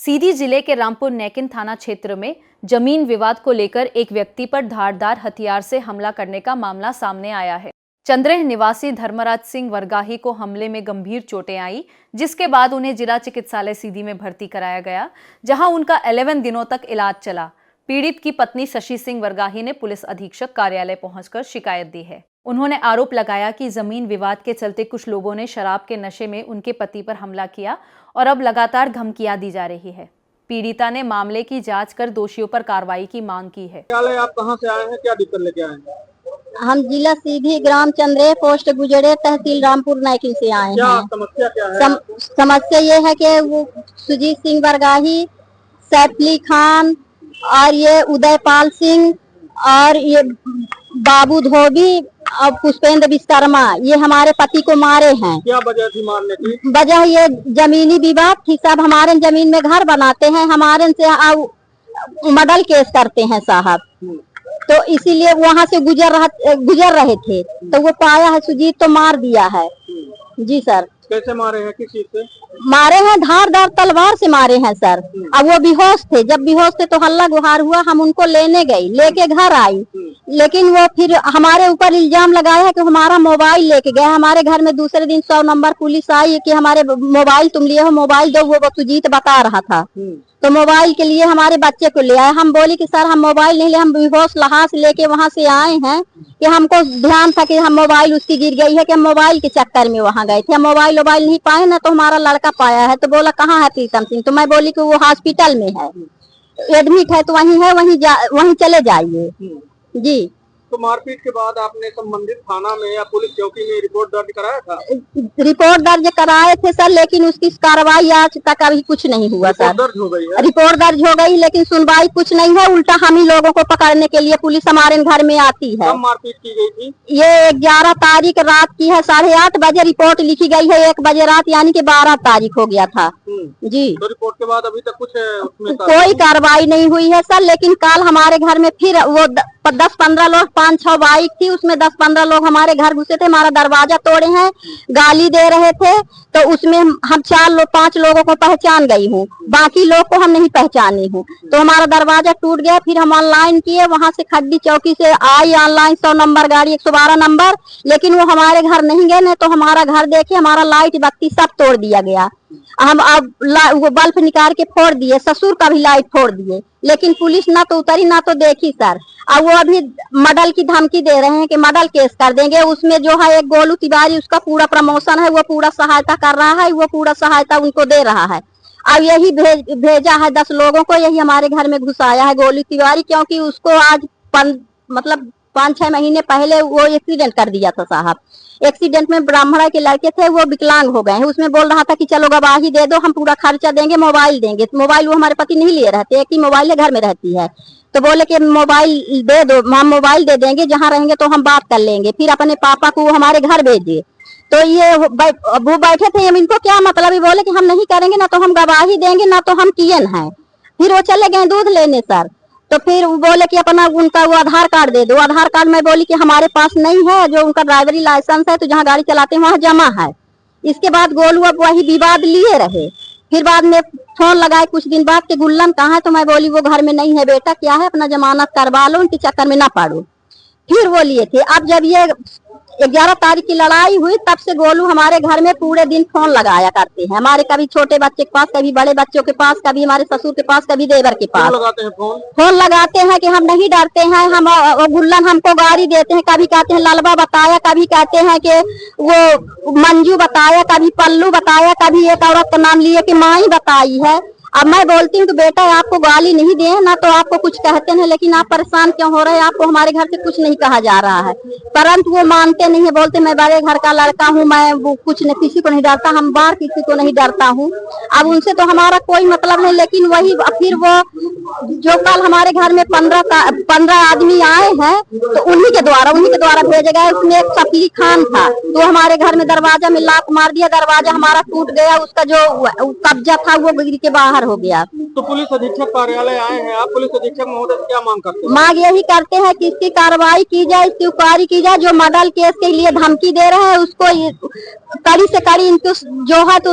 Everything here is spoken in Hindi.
सीधी जिले के रामपुर नैकिन थाना क्षेत्र में जमीन विवाद को लेकर एक व्यक्ति पर धारदार हथियार से हमला करने का मामला सामने आया है। चंद्रेह निवासी धर्मराज सिंह वरगाही को हमले में गंभीर चोटें आई, जिसके बाद उन्हें जिला चिकित्सालय सीधी में भर्ती कराया गया, जहां उनका 11 दिनों तक इलाज चला। पीड़ित की पत्नी शशि सिंह वरगाही ने पुलिस अधीक्षक कार्यालय पहुंचकर शिकायत दी है। उन्होंने आरोप लगाया कि जमीन विवाद के चलते कुछ लोगों ने शराब के नशे में उनके पति पर हमला किया और अब लगातार धमकियां दी जा रही है। पीड़िता ने मामले की जांच कर दोषियों पर कार्रवाई की मांग की है। आप कहां से आए हैं, क्या दिक्कत लेके आए हैं? हम जिला सीधी ग्राम चंद्रेह पोस्ट गुजरे तहसील रामपुर नैकिन से आए हैं। समस्या क्या है? समस्या ये है कि वो सुजीत सिंह वरगाही, सैफ अली खान और ये उदयपाल सिंह और ये बाबू धोबी और पुष्पेंद्र विश्वकर्मा ये हमारे पति को मारे हैं। क्या वजह थी मारने की? वजह ये जमीनी विवाद थी। सब हमारे जमीन में घर बनाते हैं, हमारे से मडल केस करते हैं साहब, तो इसीलिए वहां से गुजर रहे थे तो वो पाया है सुजीत तो मार दिया है। जी सर। कैसे मारे हैं, किस चीज से मारे हैं? धारदार तलवार से मारे हैं सर। अब वो बेहोश थे, जब बेहोश थे तो हल्ला गुहार हुआ, हम उनको लेने गए, लेके घर आई, लेकिन वो फिर हमारे ऊपर इल्जाम लगाया है कि हमारा मोबाइल लेके गया। हमारे घर में दूसरे दिन 100 नंबर पुलिस आई कि हमारे मोबाइल तुम लिए हो, मोबाइल दो। वो सुजीत बता रहा था तो मोबाइल के लिए हमारे बच्चे को ले आए। हम बोले कि सर हम मोबाइल नहीं ले, हम बेहोश लहास लेके वहां से आए हैं कि हमको ध्यान था कि हम मोबाइल उसकी गिर गई है कि हम मोबाइल के चक्कर में वहां गए थे। हम मोबाइल नहीं पाए ना, तो हमारा लड़का पाया है। तो बोला कहाँ है प्रीतम सिंह? तो मैं बोली कि वो हॉस्पिटल में है, एडमिट है, तो वहीं है, वहीं चले जाइए। जी। तो मारपीट के बाद आपने संबंधित थाना में या पुलिस चौकी में रिपोर्ट दर्ज कराया था? रिपोर्ट दर्ज कराए थे सर, लेकिन उसकी कार्रवाई आज तक अभी कुछ नहीं हुआ सर। दर्ज हो गई है? रिपोर्ट दर्ज हो गई, लेकिन सुनवाई कुछ नहीं है। उल्टा हम ही लोगों को पकड़ने के लिए पुलिस हमारे घर में आती है। कब मारपीट की गई थी? ये 11 तारीख रात की है, 8:30 बजे रिपोर्ट लिखी गई है, 1 बजे रात, यानी कि 12 तारीख हो गया था। जी। तो रिपोर्ट के बाद अभी तक कुछ उसमें कोई कार्रवाई नहीं हुई है सर। लेकिन कल हमारे घर में फिर वो 10-15 लोग, 5-6 बाइक थी, उसमें 10-15 लोग हमारे घर घुसे थे, हमारा दरवाजा तोड़े हैं, गाली दे रहे थे। तो उसमें हम 5 लोगों को पहचान गई हूँ, बाकी लोग को हम नहीं पहचानी हूँ। तो हमारा दरवाजा टूट गया। फिर हम ऑनलाइन किए, वहां से खड्डी चौकी से आई ऑनलाइन 100 नंबर गाड़ी, 112 नंबर, लेकिन वो हमारे घर नहीं गए ना। तो हमारा घर देखे, हमारा लाइट बत्ती सब तोड़ दिया गया। हम अब वो बल्ब निकाल के फोड़ दिए, ससुर का भी लाइट फोड़ दिए, लेकिन पुलिस ना तो उतरी ना तो देखी सर। अब वो अभी मडल की धमकी दे रहे हैं कि मडल केस कर देंगे। उसमें जो है एक गोलू तिवारी, उसका पूरा प्रमोशन है, वो पूरा सहायता कर रहा है, वो पूरा सहायता उनको दे रहा है। अब यही भेजा है 10 लोगों को, यही हमारे घर में घुसाया है गोलू तिवारी, क्योंकि उसको आज 5-6 महीने पहले वो एक्सीडेंट कर दिया था साहब। एक्सीडेंट में ब्राह्मणा के लड़के थे, वो विकलांग हो गए हैं। उसमें बोल रहा था कि चलो गवाही दे दो, हम पूरा खर्चा देंगे, मोबाइल देंगे। तो मोबाइल वो हमारे पति नहीं लिए रहते, एक ही मोबाइल घर में रहती है। तो बोले कि मोबाइल दे दो, हम मोबाइल दे देंगे, जहाँ रहेंगे तो हम बात कर लेंगे। फिर अपने पापा को हमारे घर भेजे। तो ये वो बैठे थे, इनको क्या मतलब? बोले कि हम नहीं करेंगे, ना तो हम गवाही देंगे, ना तो हम कियन है। फिर वो चले गए दूध लेने सर। तो फिर वो बोले कि अपना उनका वो आधार कार्ड दे दो। आधार कार्ड मैं बोली कि हमारे पास नहीं है, जो उनका ड्राइवरी लाइसेंस है, तो जहाँ गाड़ी चलाते हैं वहाँ जमा है। इसके बाद गोलू अब वही विवाद लिए रहे। फिर बाद में फोन लगाए कुछ दिन बाद के गुल्लन कहाँ है? तो मैं बोली वो घर में नहीं है बेटा, क्या है, अपना जमानत करवा लो, उनके चक्कर में ना पड़ो। फिर वो लिए थे। अब जब ये 11 तारीख की लड़ाई हुई, तब से गोलू हमारे घर में पूरे दिन फोन लगाया करते हैं, हमारे कभी छोटे बच्चे के पास, कभी बड़े बच्चों के पास, कभी हमारे ससुर के पास, कभी देवर के पास। फोन लगाते हैं कि हम नहीं डरते हैं। हम गुल्लन हमको गाड़ी देते हैं, कभी कहते हैं ललबा बताया, कभी कहते हैं कि वो मंजू बताया, कभी पल्लू बताया, कभी एक औरत का नाम लिए कि माई बताई है। अब मैं बोलती हूँ कि बेटा आपको गाली नहीं दे ना, तो आपको कुछ कहते हैं, लेकिन आप परेशान क्यों हो रहे हैं? आपको हमारे घर से कुछ नहीं कहा जा रहा है, परंतु वो मानते नहीं है। बोलते मैं बड़े घर का लड़का हूँ, मैं वो कुछ नहीं, किसी को नहीं डरता, हम बाहर किसी को नहीं डरता हूँ। अब उनसे तो हमारा कोई मतलब नहीं। लेकिन वही फिर वो जो कल हमारे घर में 15 आदमी आए हैं, तो उन्हीं के द्वारा भेजे गए। उसमें एक सैफ अली खान था, तो हमारे घर में दरवाजा में लात मार दिया, दरवाजा हमारा टूट गया, उसका जो कब्जा था वो गिर के बाहर हो गया। तो पुलिस अधीक्षक कार्यालय आए हैं आप, पुलिस अधीक्षक महोदय से क्या मांग करते हैं? मांग यही करते हैं कि इसकी कार्रवाई की जाए, इसकी इंक्वायरी की जाए। जो मडल केस के लिए धमकी दे रहे हैं उसको कड़ी से कड़ी इनको जो है तो